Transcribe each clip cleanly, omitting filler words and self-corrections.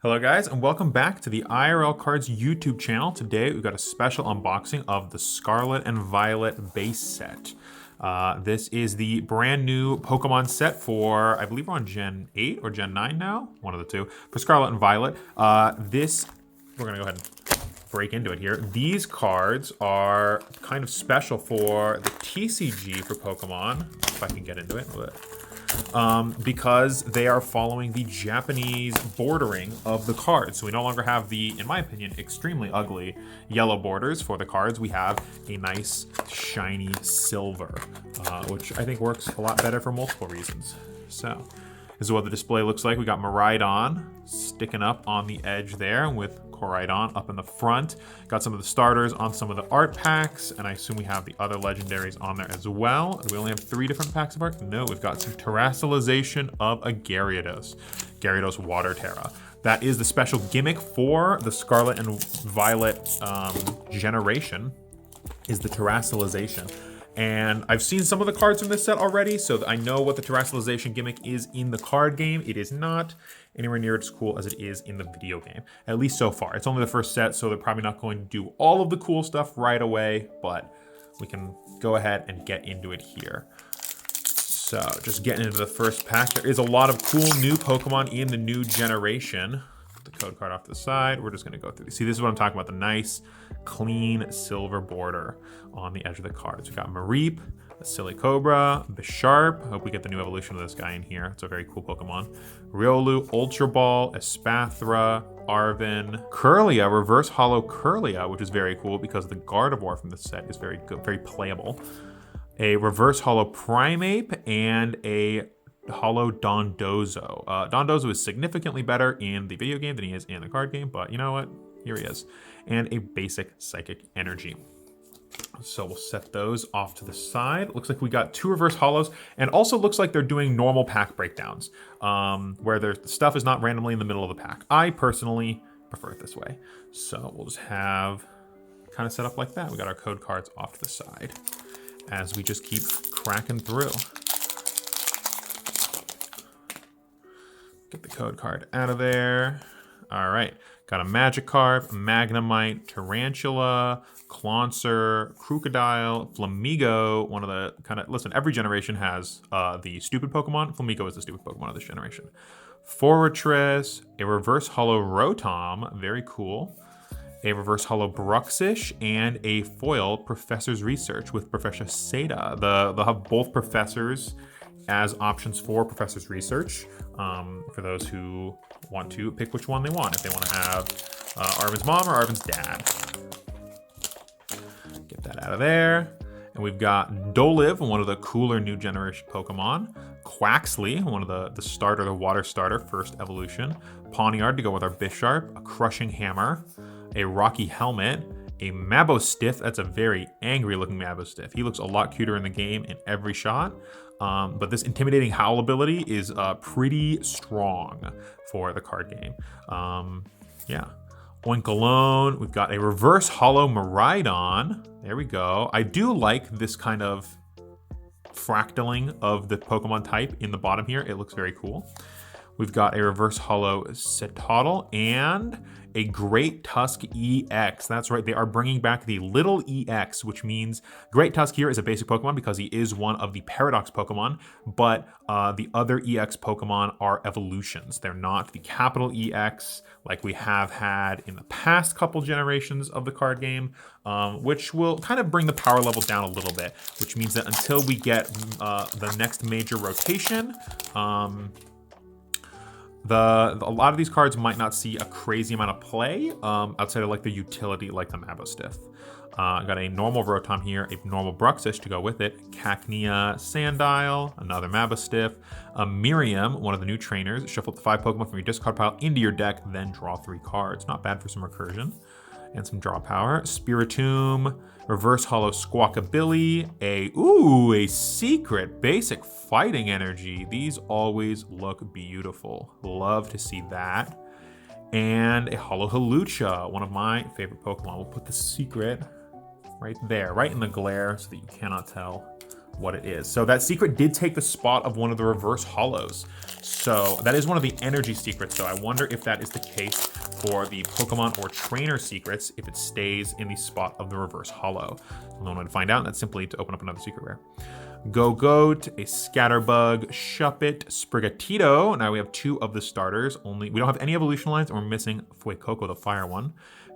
Hello guys, and welcome back to the IRL Cards YouTube channel. Today we've got a special unboxing of the Scarlet and Violet base set. This is the brand new Pokemon set for, I believe we're on Gen 8 or Gen 9 now? One of the two. For Scarlet and Violet. We're gonna go ahead and break into it here. These cards are kind of special for the TCG for Pokemon, if I can get into it. Because they are following the Japanese bordering of the cards. So we no longer have the, in my opinion, extremely ugly yellow borders for the cards. We have a nice shiny silver, which I think works a lot better for multiple reasons. So this is what the display looks like. We got Miraidon sticking up on the edge there with Koraidon up in the front. Got some of the starters on some of the art packs, and I assume we have the other legendaries on there as well. Do we only have 3 different packs of art? No, we've got some Terrassalization of a Gyarados Water Terra. That is the special gimmick for the Scarlet and Violet generation, is the Terrassalization. And I've seen some of the cards from this set already, so I know what the Terrassalization gimmick is in the card game. It is not anywhere near as cool as it is in the video game, at least so far. It's only the first set, so they're probably not going to do all of the cool stuff right away, but we can go ahead and get into it here. So just getting into the first pack. There is a lot of cool new Pokemon in the new generation. Put the code card off to the side. We're just gonna go through these. See, this is what I'm talking about, the nice, clean silver border on the edge of the cards. We got Mareep, a Silicobra, Bisharp. I hope we get the new evolution of this guy in here. It's a very cool Pokemon. Riolu, Ultra Ball, Espathra, Arven, Kirlia, Reverse Hollow Kirlia, which is very cool because the Gardevoir from this set is very good, very playable. A Reverse Hollow Primeape and a Hollow Dondozo. Dondozo is significantly better in the video game than he is in the card game, but you know what? Here he is. And a basic Psychic Energy. So we'll set those off to the side. Looks like we got 2 reverse hollows, and also looks like they're doing normal pack breakdowns, where the stuff is not randomly in the middle of the pack. I personally prefer it this way. So we'll just have kind of set up like that. We got our code cards off to the side as we just keep cracking through. Get the code card out of there. All right, got a Magikarp, Magnemite, Tarantula, Clauncer, Crocodile, Flamigo, one of the kind of, listen, every generation has the stupid Pokemon. Flamigo is the stupid Pokemon of this generation. Forretress, a Reverse Hollow Rotom, very cool. A Reverse Hollow Bruxish, and a foil Professor's Research with Professor Seda. They'll have both professors as options for Professor's Research, for those who want to pick which one they want. If they want to have Arvin's mom or Arvin's dad. Get that out of there. And we've got Dolive, one of the cooler new generation Pokemon. Quaxley, one of the starter, the water starter, first evolution. Pawniard to go with our Bisharp. A Crushing Hammer. A Rocky Helmet. A Mabostiff. That's a very angry looking Mabostiff. He looks a lot cuter in the game in every shot. But this Intimidating Howl ability is pretty strong for the card game. Yeah. Oinkologne. We've got a Reverse Hollow Miraidon. There we go. I do like this kind of fractaling of the Pokemon type in the bottom here. It looks very cool. We've got a Reverse Hollow Cetoddle and a Great Tusk EX. That's right, they are bringing back the Little EX, which means Great Tusk here is a basic Pokemon because he is one of the Paradox Pokemon, but the other EX Pokemon are evolutions. They're not the capital EX like we have had in the past couple generations of the card game, which will kind of bring the power level down a little bit, which means that until we get the next major rotation, a lot of these cards might not see a crazy amount of play outside of like the utility, like the Mabostiff. Got a normal Rotom here, a normal Bruxish to go with it, Cacnea Sandile, another Mabostiff, a Miriam, one of the new trainers. Shuffle up to 5 Pokemon from your discard pile into your deck, then draw 3 cards. Not bad for some recursion and some draw power. Spiritomb, Reverse Hollow Squawkabilly, a secret basic Fighting Energy. These always look beautiful. Love to see that. And a Hollow Hawlucha, one of my favorite Pokemon. We'll put the secret right there, right in the glare so that you cannot tell what it is. So that secret did take the spot of one of the reverse hollows. So that is one of the energy secrets, so I wonder if that is the case for the Pokemon or trainer secrets, if it stays in the spot of the reverse hollow. So the only way to find out, and that's simply to open up another secret rare. Gogoat, a Scatterbug, Shuppet, Sprigatito. Now we have 2 of the starters. We don't have any evolution lines, and we're missing Fuecoco, the fire one.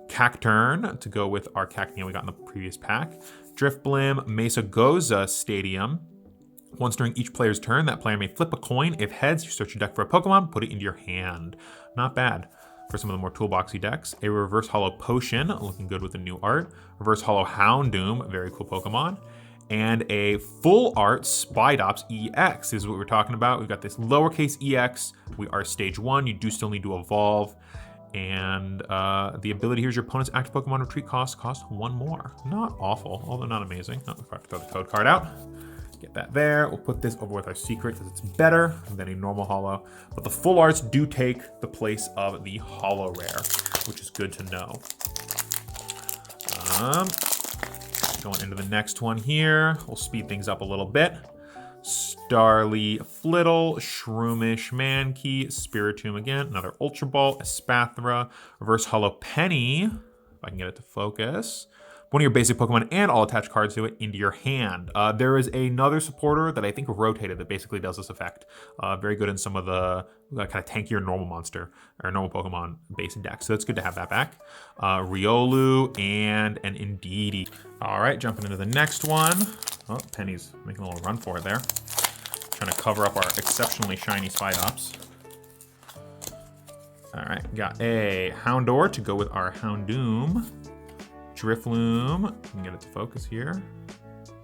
Cacturn to go with our Cacnea we got in the previous pack. Drifblim, Mesagoza Stadium. Once during each player's turn, that player may flip a coin. If heads, you search your deck for a Pokemon, put it into your hand. Not bad for some of the more toolboxy decks. A reverse hollow Potion, looking good with the new art. Reverse hollow Houndoom, very cool Pokemon. And a full art Spidops EX. This is what we're talking about. We've got this lowercase EX. We are stage 1. You do still need to evolve. And the ability here is your opponent's active Pokemon retreat cost 1 more. Not awful, although not amazing. Oh, I have to throw the code card out. Get that there. We'll put this over with our secret because it's better than a normal hollow. But the full arts do take the place of the hollow rare, which is good to know. Going into the next one here. We'll speed things up a little bit. Starly Flittle, Shroomish Mankey, Spiritomb again, another Ultra Ball, Espathra, Reverse Hollow Penny, if I can get it to focus. One of your basic Pokemon and all attached cards to it into your hand. There is another supporter that I think rotated that basically does this effect. Very good in some of the kind of tankier normal monster or normal Pokemon base decks. So it's good to have that back. Riolu and an Indeedee. All right, jumping into the next one. Oh, Penny's making a little run for it there. Trying to cover up our exceptionally shiny Spidops. All right, got a Houndour to go with our Houndoom. Drifloom, we can get it to focus here.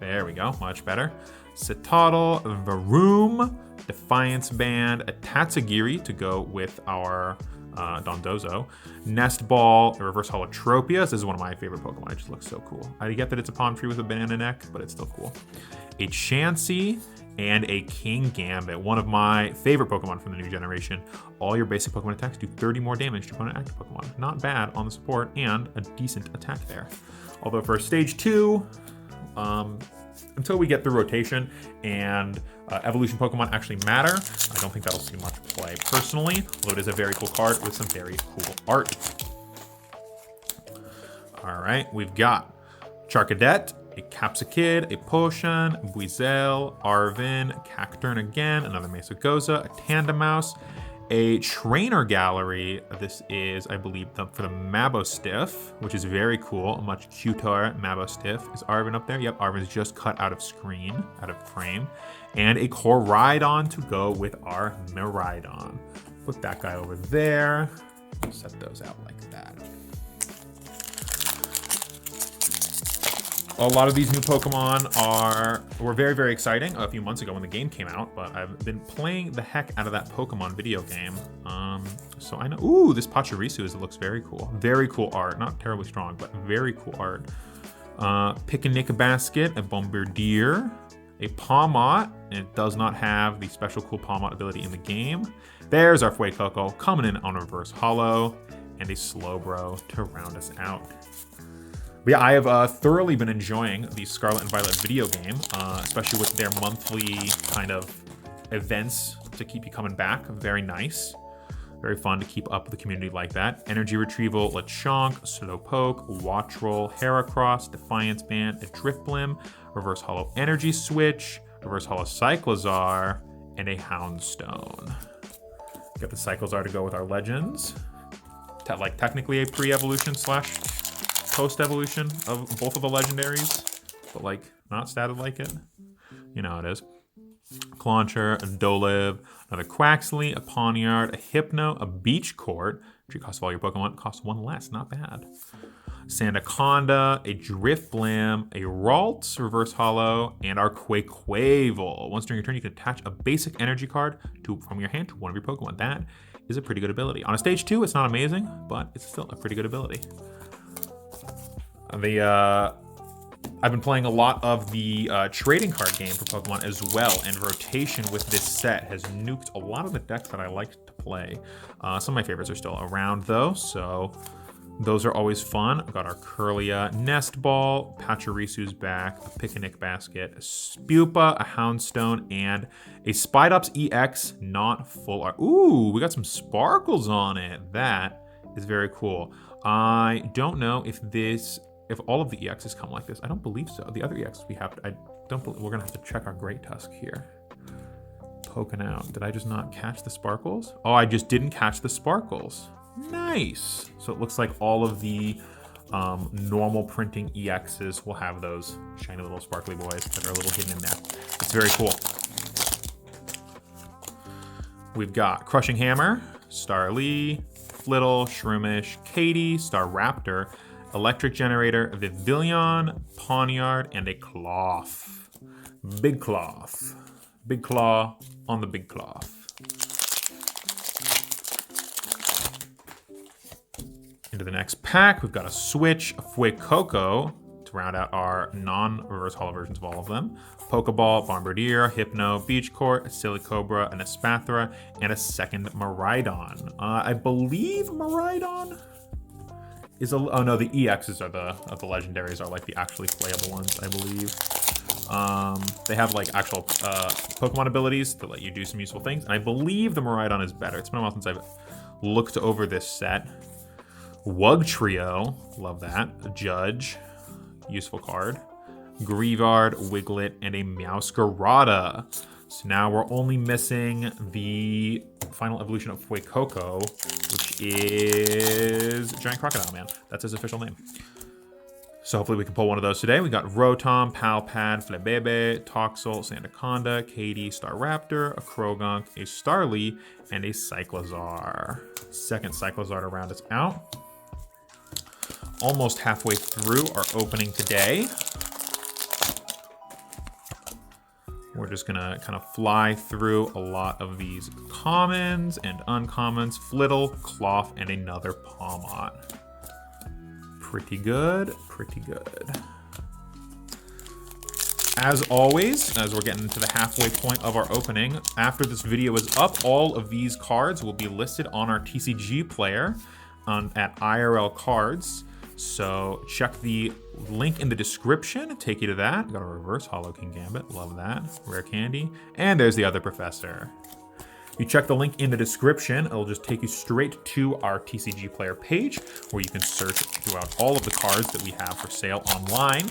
There we go, much better. Citadel, Varoom, Defiance Band, a Tatsugiri to go with our Dondozo. Nest Ball, a Reverse Holotropius. This is one of my favorite Pokemon. It just looks so cool. I get that it's a palm tree with a banana neck, but it's still cool. A Chansey and a King Gambit, one of my favorite Pokemon from the new generation. All your basic Pokemon attacks do 30 more damage to opponent active Pokemon. Not bad on the support and a decent attack there. Although for stage 2, until we get through rotation and evolution Pokemon actually matter, I don't think that'll see much play personally, although it is a very cool card with some very cool art. All right, we've got Charcadet, a Capsakid, a Potion, Buizel, Arven, Cacturn again, another Mesagoza, a Tandemaus, a Trainer Gallery. This is, I believe, for the Mabostiff, which is very cool. A much cuter Mabostiff. Is Arven up there? Yep, Arven's just cut out of frame. And a Koraidon to go with our Miraidon. Put that guy over there. Set those out like that. A lot of these new Pokemon were very, very exciting a few months ago when the game came out, but I've been playing the heck out of that Pokemon video game. So I know, ooh, this Pachirisu looks very cool. Very cool art, not terribly strong, but very cool art. Picnic Basket, a Bombardier, a Pawmot, and it does not have the special cool Pawmot ability in the game. There's our Fuecoco coming in on Reverse Hollow, and a Slowbro to round us out. But yeah, I have thoroughly been enjoying the Scarlet and Violet video game, especially with their monthly kind of events to keep you coming back. Very nice. Very fun to keep up with the community like that. Energy Retrieval, Lechonk, Slowpoke, Watchroll, Heracross, Defiance Band, a Drifblim, Reverse Hollow Energy Switch, Reverse Hollow Cyclizar, and a Houndstone. Got the Cyclizar to go with our Legends. Like technically a pre-evolution / post-evolution of both of the legendaries, but like not statted like it. You know how it is. Clauncher, a Dolive, another Quaxley, a Pawniard, a Hypno, a Beach Court. Which cost of all your Pokemon costs 1 less, not bad. Sandaconda, a Drifblim, a Ralts, Reverse Hollow, and our Quaquaval. Once during your turn, you can attach a basic energy card from your hand to one of your Pokemon. That is a pretty good ability. On a stage 2, it's not amazing, but it's still a pretty good ability. I've been playing a lot of the trading card game for Pokemon as well, and rotation with this set has nuked a lot of the decks that I like to play. Some of my favorites are still around though, so Those are always fun. We've got our Curlia Nest Ball, Pachyrisu's back, a Picnic Basket, a Spupa, a Houndstone, and a Spidops EX, not full art. Ooh, we got some sparkles on it. That is very cool. I don't know if all of the EXs come like this. I don't believe so. The other EXs we have, we're gonna have to check our Great Tusk here. Poking out. Did I just not catch the sparkles? Oh, I just didn't catch the sparkles. Nice. So it looks like all of the normal printing EXs will have those shiny little sparkly boys that are a little hidden in there. It's very cool. We've got Crushing Hammer, Starly, Flittle, Shroomish, Katie, Staraptor, Electric Generator, Vivillon, Pawniard, and a Cloth. Big Cloth. Big Claw on the Big Cloth. Into the next pack, we've got a Switch, a Fuecoco to round out our non-reverse holo versions of all of them. Pokeball, Bombardier, Hypno, Beach Court, a Silicobra, an Espathra, and a second Miraidon. I believe Miraidon is oh no, the EXs are the legendaries are like the actually playable ones, I believe. They have like actual Pokemon abilities that let you do some useful things, and I believe the Miraidon is better. It's been a while since I've looked over this set. Wugtrio, love that. A Judge, useful card. Greavard, Wiglet, and a Meowscarada. So now we're only missing the final evolution of Fuecoco, which is Giant Crocodile Man. That's his official name. So hopefully we can pull one of those today. We got Rotom, Palpad, Flabebe, Toxel, Sandaconda, Katie, Staraptor, a Croagunk, a Starly, and a Cyclozar. Second Cyclozar to round us out. Almost halfway through our opening today. We're just gonna kind of fly through a lot of these commons and uncommons. Flittle, Cloth, and another Pawmot. Pretty good, pretty good. As always, as we're getting to the halfway point of our opening, after this video is up, all of these cards will be listed on our TCG player at IRL Cards. So check the link in the description, take you to that. Got a reverse Holo King Gambit, love that. Rare Candy, and there's the other professor. You check the link in the description, it'll just take you straight to our TCG Player page where you can search throughout all of the cards that we have for sale online.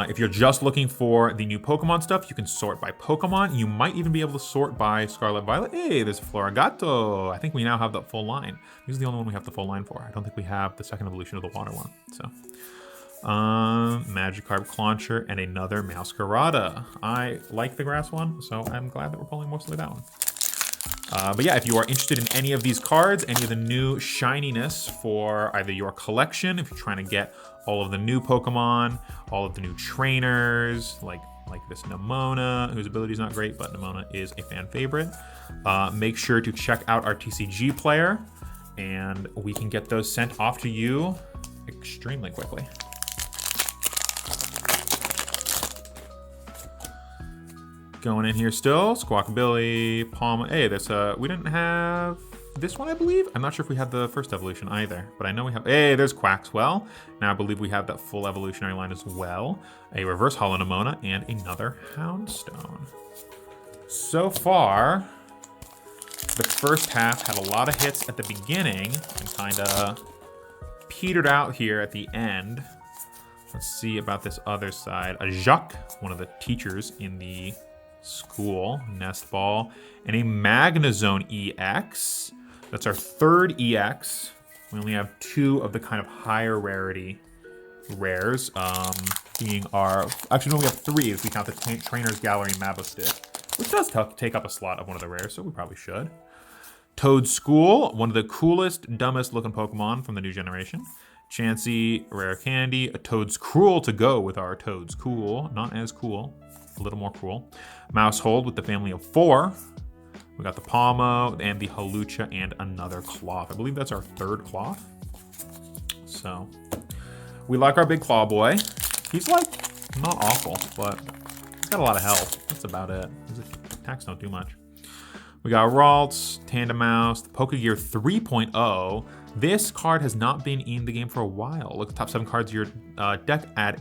If you're just looking for the new Pokemon stuff, you can sort by Pokemon. You might even be able to sort by Scarlet Violet. Hey, there's a Floragato. I think we now have the full line. This is the only one we have the full line for. I don't think we have the second evolution of the water one. So, Magikarp, Clauncher, and another Meowscarada. I like the grass one, so I'm glad that we're pulling mostly that one. But yeah, if you are interested in any of these cards, any of the new shininess for either your collection, if you're trying to get all of the new Pokemon, all of the new trainers, like this Nemona, whose ability is not great, but Nemona is a fan favorite, make sure to check out our TCG player, and we can get those sent off to you extremely quickly. Going in here still, Squawkabilly, Palma. Hey, there's we didn't have this one, I believe. I'm not sure if we had the first evolution either, but I know we have. Hey, there's Quaxwell. Now I believe we have that full evolutionary line as well. A reverse Holo Nemona and another Houndstone. So far, the first half had a lot of hits at the beginning and kind of petered out here at the end. Let's see about this other side. A Jacques, one of the teachers in the school, Nest Ball, and a Magnezone EX. That's our third EX. We only have two of the kind of higher rarity rares, being our, actually no, we have three if we count the Trainer's Gallery Mabosstick, which does take up a slot of one of the rares, so we probably should. Toad School, one of the coolest, dumbest looking Pokemon from the new generation. Chansey, Rare Candy, a Toad's Cruel to go with our Toad's Cool, not as cool, a little more cruel. Mousehold with the family of 4. We got the Palmo and the Halucha and another Cloth. I believe that's our third Cloth. So we like our big Claw boy. He's like not awful, but he's got a lot of health. That's about it. His attacks don't do much. We We got Ralts, Tandemaus, the Pokegear 3.0. This card has not been in the game for a while. Look at the top 7 cards of your deck, add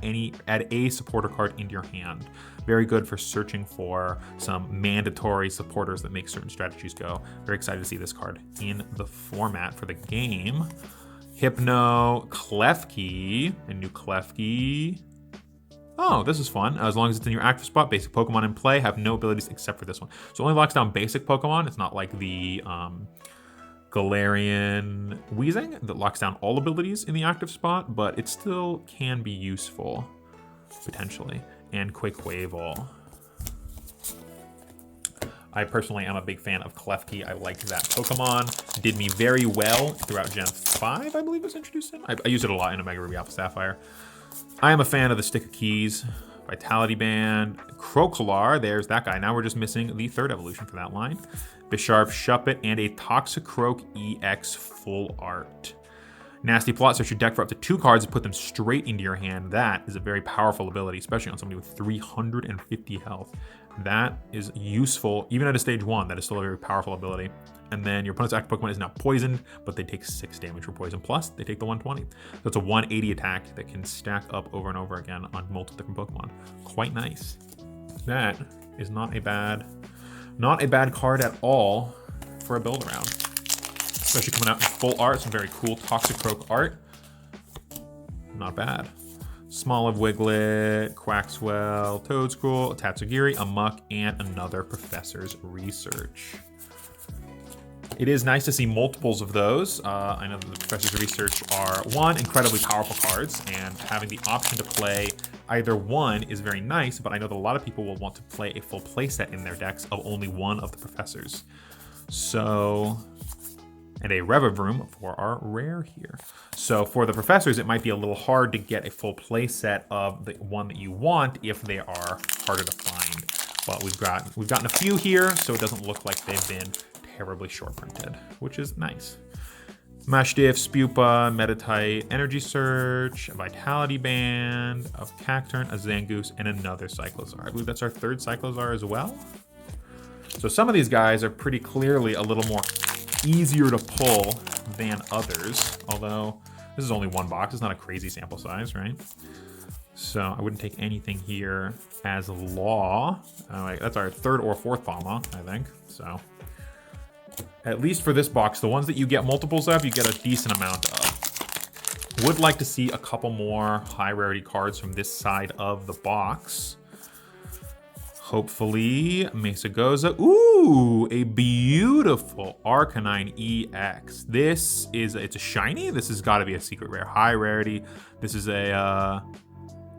a supporter card into your hand. Very good for searching for some mandatory supporters that make certain strategies go. Very excited to see this card in the format for the game. Hypno, Klefki, a new Klefki. Oh, this is fun. As long as it's in your active spot, basic Pokemon in play have no abilities except for this one. So it only locks down basic Pokemon. It's not like the Galarian Weezing that locks down all abilities in the active spot, but it still can be useful, potentially. And Quaquaval. I personally am a big fan of Klefki. I like that Pokemon. Did me very well throughout Gen 5, I believe it was introduced in. I used it a lot in Omega Ruby Alpha Sapphire. I am a fan of the Stick of Keys, Vitality Band, Crocolar, there's that guy. Now we're just missing the 3rd evolution for that line. Bisharp, Shuppet, and a Toxicroak EX Full Art. Nasty Plot, search your deck for up to 2 cards and put them straight into your hand. That is a very powerful ability, especially on somebody with 350 health. That is useful, even at a stage 1, that is still a very powerful ability. And then your opponent's active Pokemon is now poisoned, but they take 6 damage for poison. Plus, they take the 120. So it's a 180 attack that can stack up over and over again on multiple different Pokemon. Quite nice. That is not a bad card at all for a build around. Especially coming out in full art, some very cool Toxicroak art. Not bad. Smoliv, Wiglet, Quaxwell, Toedscool, Tatsugiri, Amok, and another Professor's Research. It is nice to see multiples of those. I know that the Professor's Research are, one, incredibly powerful cards, and having the option to play either one is very nice, but I know that a lot of people will want to play a full playset in their decks of only one of the Professors. So, and a Revavroom for our rare here. So for the Professors, it might be a little hard to get a full playset of the one that you want if they are harder to find. But we've gotten a few here, so it doesn't look like they've been terribly short printed, which is nice. Mashdiff, Spupa, Meditite, Energy Search, a Vitality Band, a Cacturn, a Zangoose, and another Cyclozar. I believe that's our 3rd Cyclozar as well. So some of these guys are pretty clearly a little more easier to pull than others, although this is only 1 box. It's not a crazy sample size, right? So I wouldn't take anything here as law. That's our 3rd or 4th Palma, I think. So at least for this box, the ones that you get multiples of, you get a decent amount of. Would like to see a couple more high rarity cards from this side of the box. Hopefully, Mesagoza. Ooh, a beautiful Arcanine EX. This is, it's a shiny. This has got to be a secret rare, high rarity. This is a,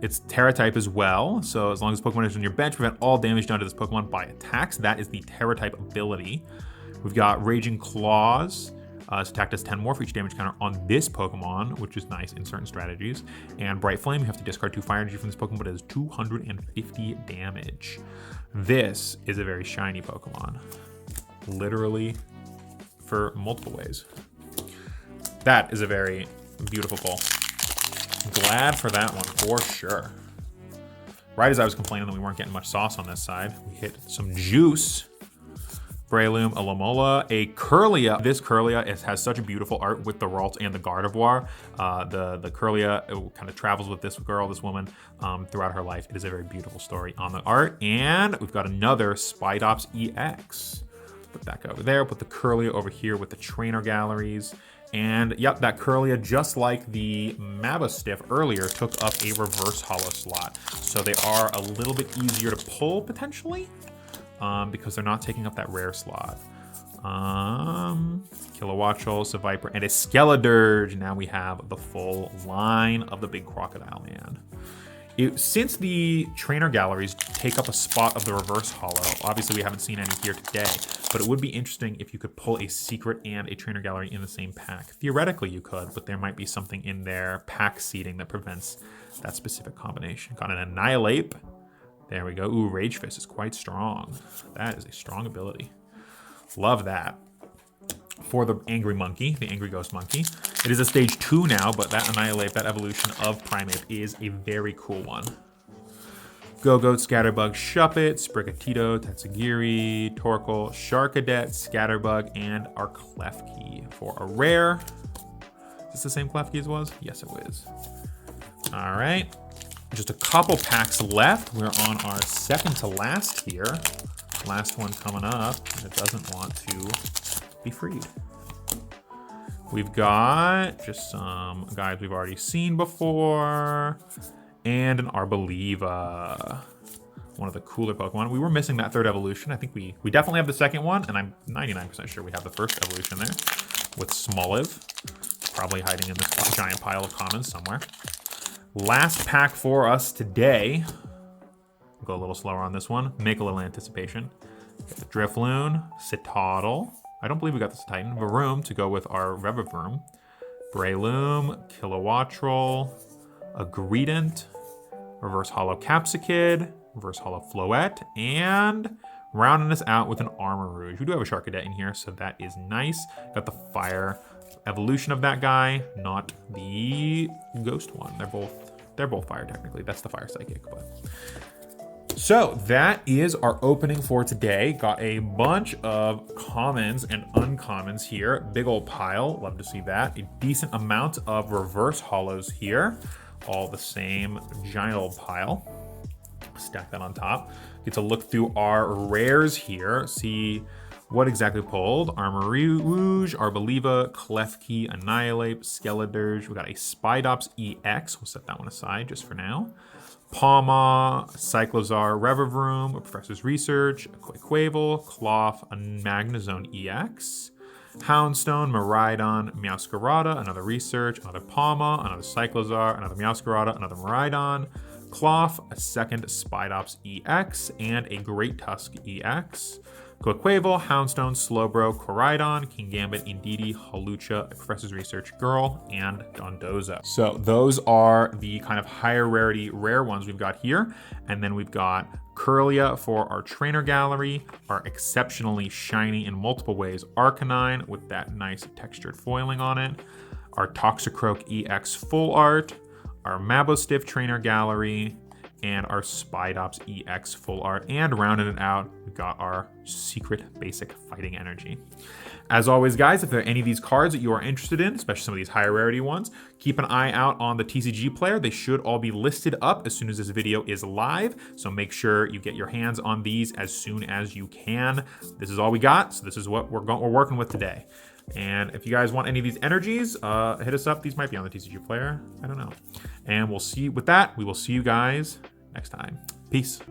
it's Terra type as well. So as long as Pokemon is on your bench, prevent all damage done to this Pokemon by attacks. That is the Terra type ability. We've got Raging Claws. It's attack does 10 more for each damage counter on this Pokemon, which is nice in certain strategies. And Bright Flame, you have to discard 2 fire energy from this Pokemon, but it does 250 damage. This is a very shiny Pokemon. Literally for multiple ways. That is a very beautiful pull. Glad for that one, for sure. Right as I was complaining that we weren't getting much sauce on this side, we hit some juice. Breloom, a Lamola, a Kirlia. This Kirlia has such a beautiful art with the Ralts and the Gardevoir. The Kirlia kind of travels with this girl, this woman, throughout her life. It is a very beautiful story on the art. And we've got another Spidops EX. Put that guy over there. Put the Kirlia over here with the trainer galleries. And yep, that Kirlia, just like the Mabastiff earlier, took up a reverse holo slot. So they are a little bit easier to pull, potentially. Because they're not taking up that rare slot. Kilowattrel, Seviper, and a Skeledirge. Now we have the full line of the big Crocodile Man. Since the trainer galleries take up a spot of the reverse holo, obviously we haven't seen any here today, but it would be interesting if you could pull a secret and a trainer gallery in the same pack. Theoretically you could, but there might be something in their pack seating that prevents that specific combination. Got an Annihilate. There we go. Ooh, Rage Fist is quite strong. That is a strong ability. Love that. For the Angry Monkey, the Angry Ghost Monkey. It is a stage 2 now, but that Annihilate, that evolution of Primeape is a very cool one. Go-Goat, Scatterbug, Shuppet, Sprigatito, Tatsugiri, Torkoal, Sharkadet, Scatterbug, and our Klefki for a rare. Is this the same Klefki as it was? Yes, it is. All right. Just a couple packs left. We're on our second to last here. Last one coming up, and it doesn't want to be freed. We've got just some guys we've already seen before, and an Arboliva. One of the cooler Pokemon. We were missing that third evolution. I think we definitely have the second one, and I'm 99% sure we have the first evolution there with Smoliv, probably hiding in this giant pile of commons somewhere. Last pack for us today. Go a little slower on this one. Make a little anticipation. Get the Drifloon, Citadel. I don't believe we got this Titan. Varoom to go with our Revavroom. Breloom, Kilowattrel, a Greedent, Reverse Hollow Capsicid, Reverse Hollow Floette, and rounding us out with an Armor Rouge. We do have a Sharkadet in here, so that is nice. Got the Fire evolution of that guy, not the Ghost one. They're both fire technically. That's the Fire Psychic, but. So that is our opening for today. Got a bunch of commons and uncommons here. Big old pile, love to see that. A decent amount of reverse hollows here. All the same giant old pile. Stack that on top. Get to look through our rares here. See what exactly pulled. Armor Rouge, Arboliva, Klefki, Annihilate, Skeledirge. We got a Spidops EX. We'll set that one aside just for now. Palma, Cyclozar, Revavroom, Professor's Research, Quaquaval, Cloth, a Magnezone EX, Houndstone, Miraidon, Meowscarada, another Research, another Palma, another Cyclozar, another Meowscarada, another Miraidon, Cloth, a second Spidops EX, and a Great Tusk EX. Quaquaval, Houndstone, Slowbro, Koraidon, Kingambit, Indeedee, Hawlucha, Professor's Research Girl, and Dondoza. So those are the kind of higher rarity rare ones we've got here. And then we've got Kirlia for our trainer gallery, our exceptionally shiny in multiple ways Arcanine with that nice textured foiling on it, our Toxicroak EX full art, our Mabostiff trainer gallery, and our Spidops EX full art, and rounding it out, we've got our secret basic fighting energy. As always, guys, if there are any of these cards that you are interested in, especially some of these higher rarity ones, keep an eye out on the TCG player. They should all be listed up as soon as this video is live, so make sure you get your hands on these as soon as you can. This is all we got, so this is what we're working with today. And if you guys want any of these energies, hit us up. These might be on the TCG player. I don't know. And we'll see with that. We will see you guys next time. Peace.